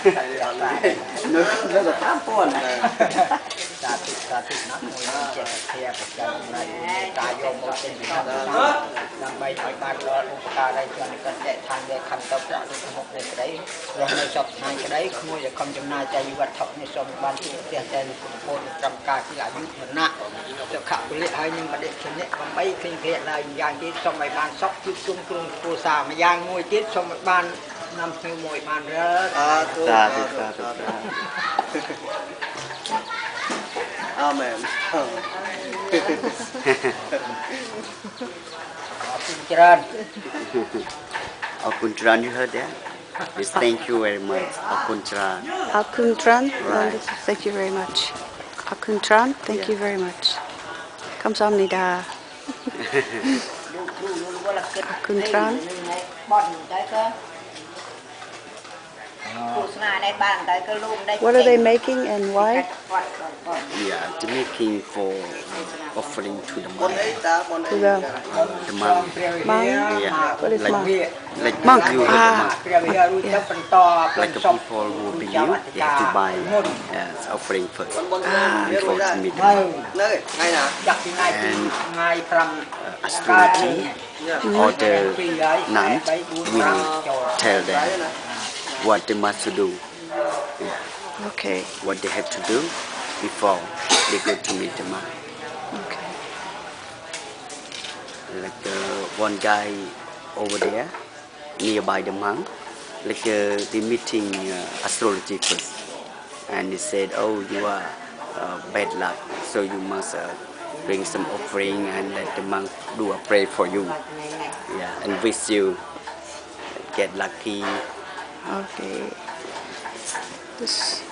Nó là tám con. Sa thịt nó mùi chết kia của chân này ta vô một trên năm năm bay phải ban đó ta đây cho nên cần để thang để khăn tập ra được một cái đấy rồi này sập hai cái đấy không bao giờ không chấm na chạy vật thọc như xong ban chỉ tiền tiền của trăm ca chỉ là giúp mình nè cho khảo cái liệt hay nhưng mà để cho nên còn mấy kinh thiện là dạng cái xong mày ban sóc chút chung chung cô xà mà giang ngồi chết xong mày ban năm thứ mùi ban ra Ta. Amen. Akuntran, you heard that? Yes, thank you very much. Akuntran. Akuntran, Right. thank you very much. Akuntran, thank you very much. 감사합니다. Akuntran. What are they making and why? Yeah, they're making for offering to the monk. To the The monk. monk? Yeah. What is monk? Like Monk. you have the monk. Yeah. Like the people who believe, they have to buy offering first before to meet the monk. And astrology or the nuns will tell them what they must do, Okay. what they have to do before they go to meet the monk. Okay. Like one guy over there nearby the monk, like the meeting astrology first, and he said, "Oh, you are bad luck, so you must bring some offering and let the monk do a pray for you, yeah, and wish you get lucky." Okay. This